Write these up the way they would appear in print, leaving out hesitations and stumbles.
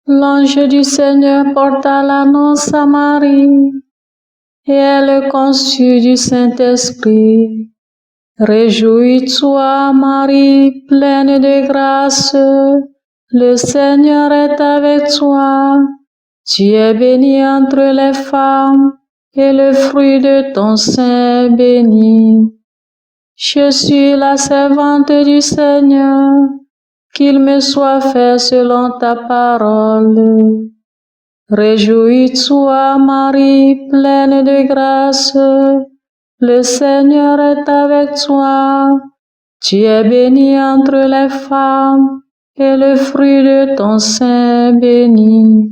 L'ange du Seigneur porta l'annonce à Marie, et elle conçut du Saint-Esprit. Réjouis-toi, Marie, pleine de grâce, le Seigneur est avec toi. Tu es bénie entre les femmes, et le fruit de ton sein est béni. Je suis la servante du Seigneur, qu'il me soit fait selon ta parole. Réjouis-toi, Marie, pleine de grâce, le Seigneur est avec toi. Tu es bénie entre les femmes, et le fruit de ton sein est béni.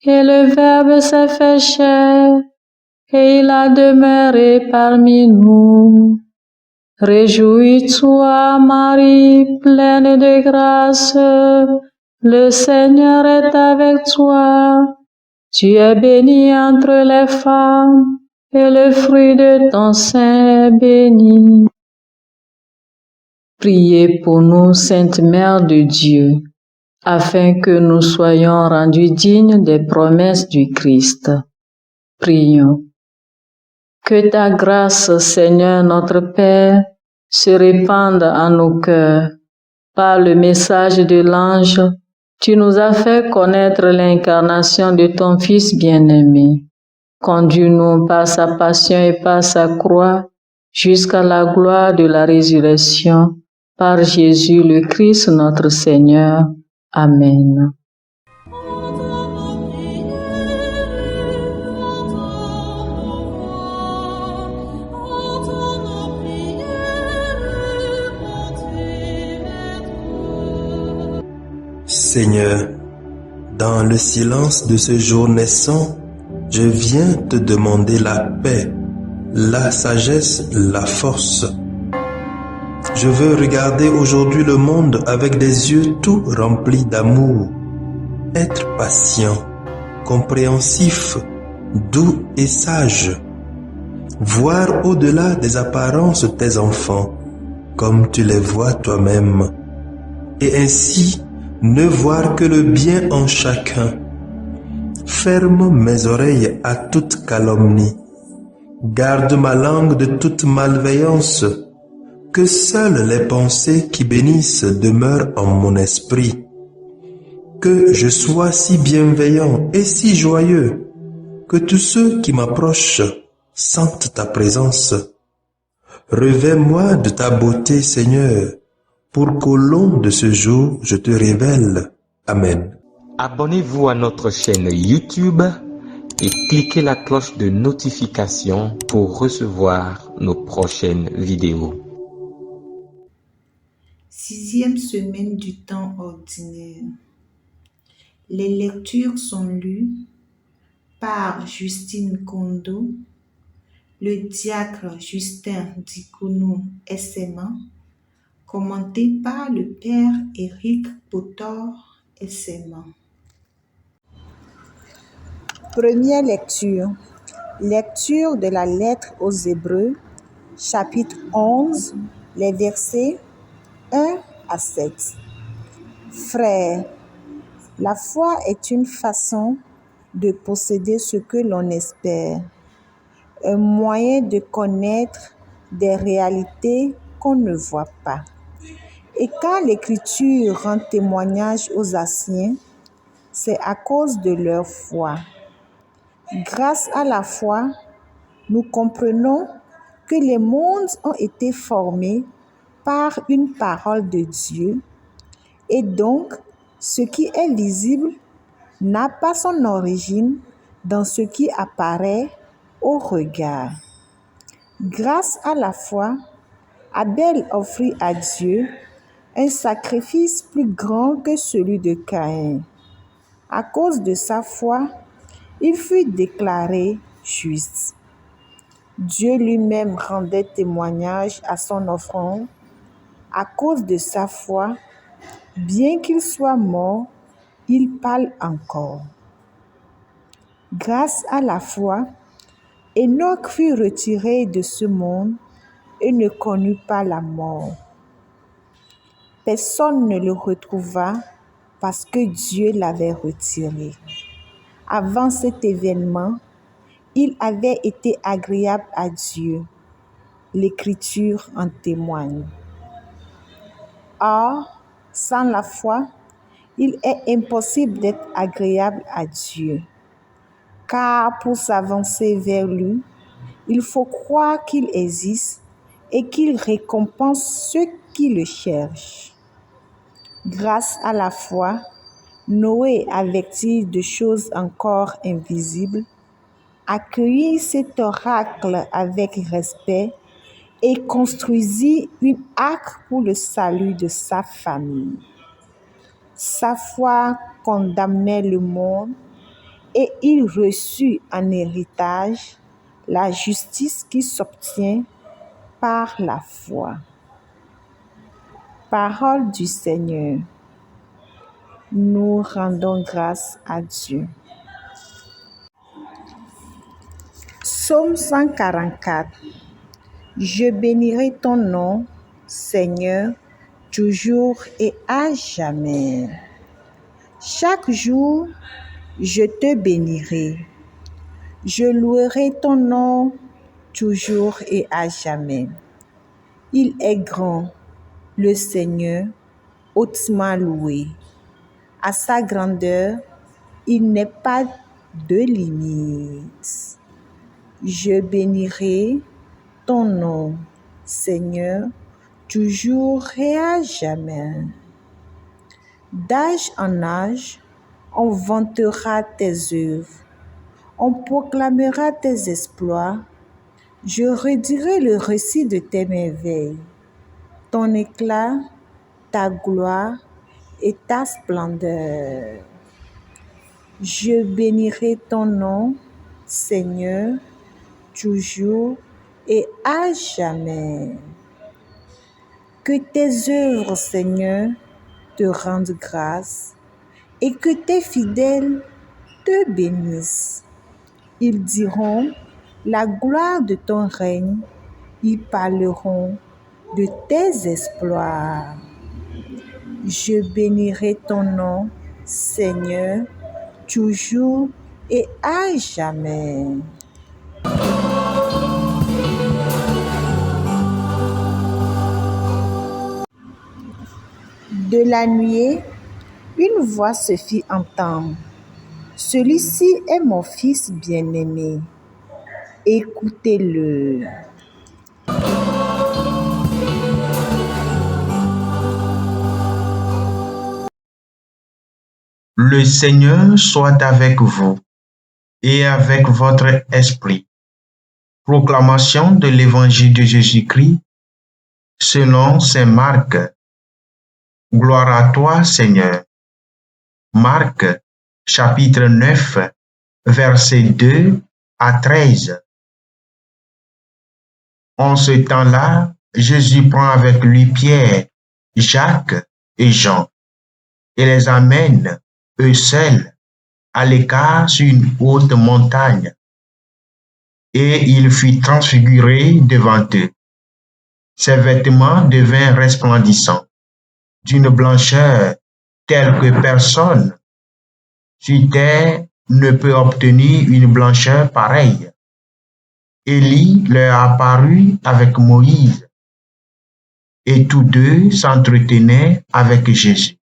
Et le Verbe s'est fait chair, et il a demeuré parmi nous. Réjouis-toi, Marie, pleine de grâce, le Seigneur est avec toi. Tu es bénie entre les femmes, et le fruit de ton sein est béni. Priez pour nous, Sainte Mère de Dieu, afin que nous soyons rendus dignes des promesses du Christ. Prions. Que ta grâce, Seigneur notre Père, se répande en nos cœurs. Par le message de l'ange, tu nous as fait connaître l'incarnation de ton Fils bien-aimé. Conduis-nous par sa passion et par sa croix jusqu'à la gloire de la résurrection. Par Jésus le Christ notre Seigneur. Amen. Seigneur, dans le silence de ce jour naissant, je viens te demander la paix, la sagesse, la force. Je veux regarder aujourd'hui le monde avec des yeux tout remplis d'amour, être patient, compréhensif, doux et sage, voir au-delà des apparences tes enfants, comme tu les vois toi-même, et ainsi ne voir que le bien en chacun. Ferme mes oreilles à toute calomnie. Garde ma langue de toute malveillance. Que seules les pensées qui bénissent demeurent en mon esprit. Que je sois si bienveillant et si joyeux, que tous ceux qui m'approchent sentent ta présence. Revêts-moi de ta beauté, Seigneur, pour qu'au long de ce jour, je te révèle. Amen. Abonnez-vous à notre chaîne YouTube et cliquez la cloche de notification pour recevoir nos prochaines vidéos. 6e semaine du temps ordinaire. Les lectures sont lues par Justine Kondo, le diacre Justin Dikounou SMA, commenté par le père Éric Potor SMA. Première lecture. Lecture de la lettre aux Hébreux, chapitre 11, les versets 1 à 7. Frères, la foi est une façon de posséder ce que l'on espère, un moyen de connaître des réalités qu'on ne voit pas. Et quand l'Écriture rend témoignage aux anciens, c'est à cause de leur foi. Grâce à la foi, nous comprenons que les mondes ont été formés par une parole de Dieu, et donc ce qui est visible n'a pas son origine dans ce qui apparaît au regard. Grâce à la foi, Abel offrit à Dieu un sacrifice plus grand que celui de Caïn. À cause de sa foi, il fut déclaré juste. Dieu lui-même rendait témoignage à son offrande. À cause de sa foi, bien qu'il soit mort, il parle encore. Grâce à la foi, Enoch fut retiré de ce monde et ne connut pas la mort. Personne ne le retrouva parce que Dieu l'avait retiré. Avant cet événement, il avait été agréable à Dieu. L'Écriture en témoigne. Or, sans la foi, il est impossible d'être agréable à Dieu. Car pour s'avancer vers lui, il faut croire qu'il existe et qu'il récompense ceux qui le cherchent. Grâce à la foi, Noé, averti de choses encore invisibles, accueillit cet oracle avec respect et construisit une arche pour le salut de sa famille. Sa foi condamnait le monde et il reçut en héritage la justice qui s'obtient par la foi. Parole du Seigneur. Nous rendons grâce à Dieu. Psaume 144. Je bénirai ton nom, Seigneur, toujours et à jamais. Chaque jour, je te bénirai. Je louerai ton nom toujours et à jamais. Il est grand, le Seigneur, hautement loué. À sa grandeur, il n'est pas de limite. Je bénirai ton nom, Seigneur, toujours et à jamais. D'âge en âge, on vantera tes œuvres, on proclamera tes exploits. Je redirai le récit de tes merveilles, ton éclat, ta gloire et ta splendeur. Je bénirai ton nom, Seigneur, toujours et à jamais. Que tes œuvres, Seigneur, te rendent grâce et que tes fidèles te bénissent. Ils diront la gloire de ton règne, ils parleront de tes exploits. Je bénirai ton nom, Seigneur, toujours et à jamais. De la nuée, une voix se fit entendre. Celui-ci est mon fils bien-aimé. Écoutez-le. Le Seigneur soit avec vous et avec votre esprit. Proclamation de l'Évangile de Jésus-Christ selon saint Marc. Gloire à toi, Seigneur. Marc, chapitre 9, versets 2 à 13. En ce temps-là, Jésus prend avec lui Pierre, Jacques et Jean et les amène, eux seuls, à l'écart sur une haute montagne. Et il fut transfiguré devant eux. Ses vêtements devinrent resplendissants, d'une blancheur telle que personne sur terre ne peut obtenir une blancheur pareille. Élie leur apparut avec Moïse, et tous deux s'entretenaient avec Jésus.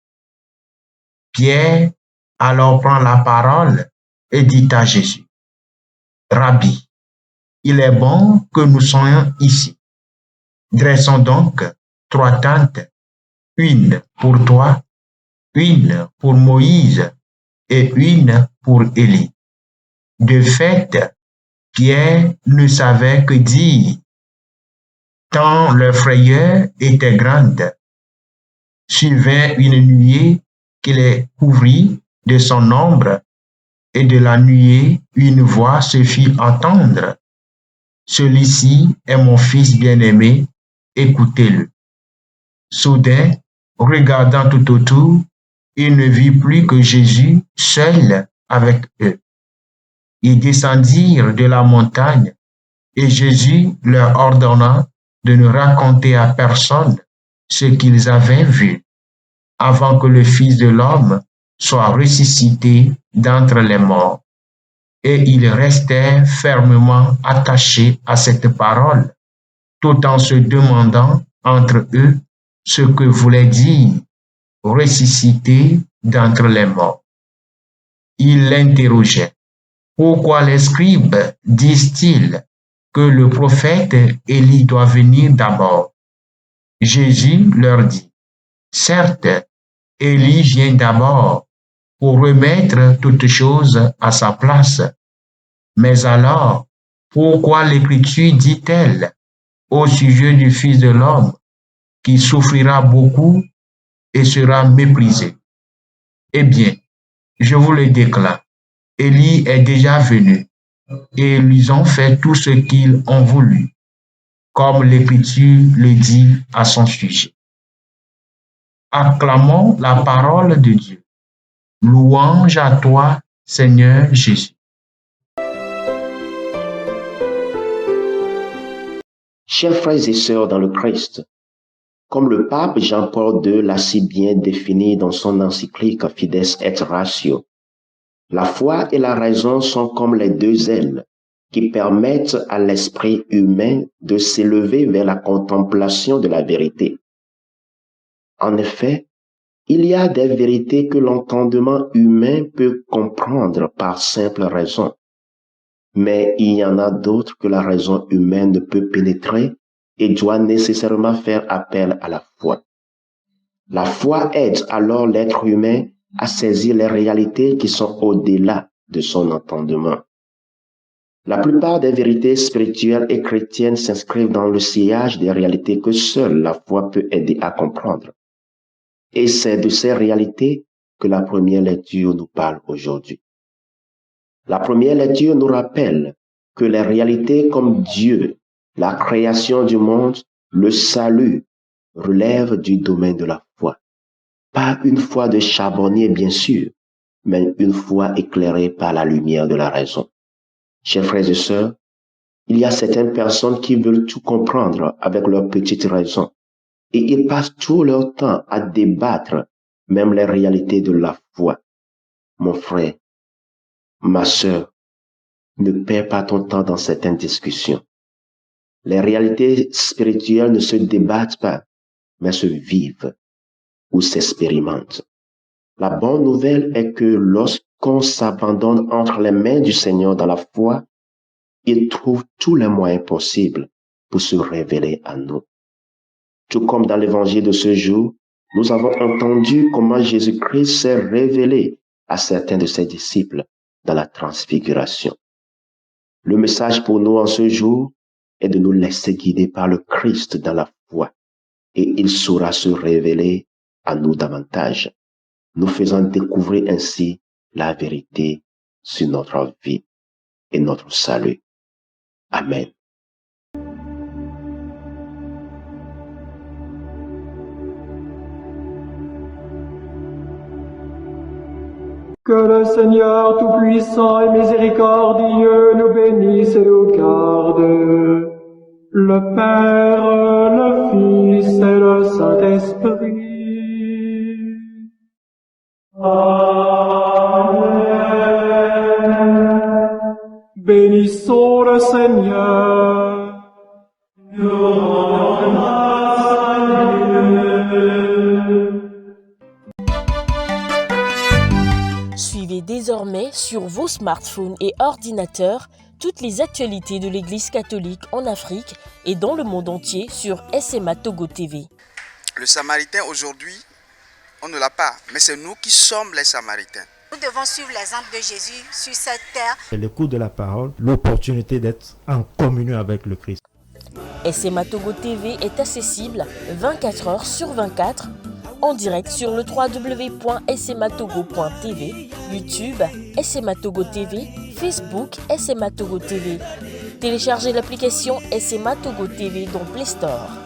Pierre alors prend la parole et dit à Jésus, « Rabbi, il est bon que nous soyons ici. Dressons donc 3 tentes, une pour toi, une pour Moïse et une pour Élie. » De fait, Pierre ne savait que dire, tant leur frayeur était grande. Survint une nuée qui les couvrit de son ombre, et de la nuée une voix se fit entendre. Celui-ci est mon fils bien-aimé, écoutez-le. Soudain, regardant tout autour, il ne vit plus que Jésus seul avec eux. Ils descendirent de la montagne et Jésus leur ordonna de ne raconter à personne ce qu'ils avaient vu, avant que le Fils de l'homme soit ressuscité d'entre les morts. Et ils restèrent fermement attachés à cette parole, tout en se demandant entre eux ce que voulait dire ressuscité d'entre les morts. Ils l'interrogeaient. Pourquoi les scribes disent-ils que le prophète Élie doit venir d'abord? Jésus leur dit, certes, Élie vient d'abord pour remettre toutes choses à sa place. Mais alors, pourquoi l'Écriture dit-elle au sujet du Fils de l'homme qui souffrira beaucoup et sera méprisé? Eh bien, je vous le déclare, Élie est déjà venu et ils ont fait tout ce qu'ils ont voulu, comme l'Écriture le dit à son sujet. Acclamons la parole de Dieu. Louange à toi, Seigneur Jésus. Chers frères et sœurs dans le Christ, comme le pape Jean-Paul II l'a si bien défini dans son encyclique Fides et Ratio, la foi et la raison sont comme les deux ailes qui permettent à l'esprit humain de s'élever vers la contemplation de la vérité. En effet, il y a des vérités que l'entendement humain peut comprendre par simple raison, mais il y en a d'autres que la raison humaine ne peut pénétrer et doit nécessairement faire appel à la foi. La foi aide alors l'être humain à saisir les réalités qui sont au-delà de son entendement. La plupart des vérités spirituelles et chrétiennes s'inscrivent dans le sillage des réalités que seule la foi peut aider à comprendre. Et c'est de ces réalités que la première lecture nous parle aujourd'hui. La première lecture nous rappelle que les réalités comme Dieu, la création du monde, le salut, relèvent du domaine de la foi. Pas une foi de charbonnier, bien sûr, mais une foi éclairée par la lumière de la raison. Chers frères et sœurs, il y a certaines personnes qui veulent tout comprendre avec leur petite raison, et ils passent tout leur temps à débattre même les réalités de la foi. Mon frère, ma sœur, ne perds pas ton temps dans certaines discussions. Les réalités spirituelles ne se débattent pas, mais se vivent ou s'expérimentent. La bonne nouvelle est que lorsqu'on s'abandonne entre les mains du Seigneur dans la foi, il trouve tous les moyens possibles pour se révéler à nous. Tout comme dans l'évangile de ce jour, nous avons entendu comment Jésus-Christ s'est révélé à certains de ses disciples dans la transfiguration. Le message pour nous en ce jour est de nous laisser guider par le Christ dans la foi, et il saura se révéler à nous davantage, nous faisant découvrir ainsi la vérité sur notre vie et notre salut. Amen. Que le Seigneur Tout-Puissant et Miséricordieux nous bénisse et nous garde, le Père, le Fils et le Saint-Esprit. Amen. Bénissons le Seigneur. Nous rendons grâce à Dieu. Suivez désormais sur vos smartphones et ordinateurs toutes les actualités de l'Église catholique en Afrique et dans le monde entier sur SMA Togo TV. Le Samaritain aujourd'hui, on ne l'a pas, mais c'est nous qui sommes les Samaritains. Nous devons suivre l'exemple de Jésus sur cette terre. C'est l'écoute de la parole, l'opportunité d'être en communion avec le Christ. SMA Togo TV est accessible 24 heures sur 24 en direct sur le www.smatogo.tv, YouTube SMA Togo TV, Facebook SMA Togo TV, Téléchargez l'application SMA Togo TV dans Play Store.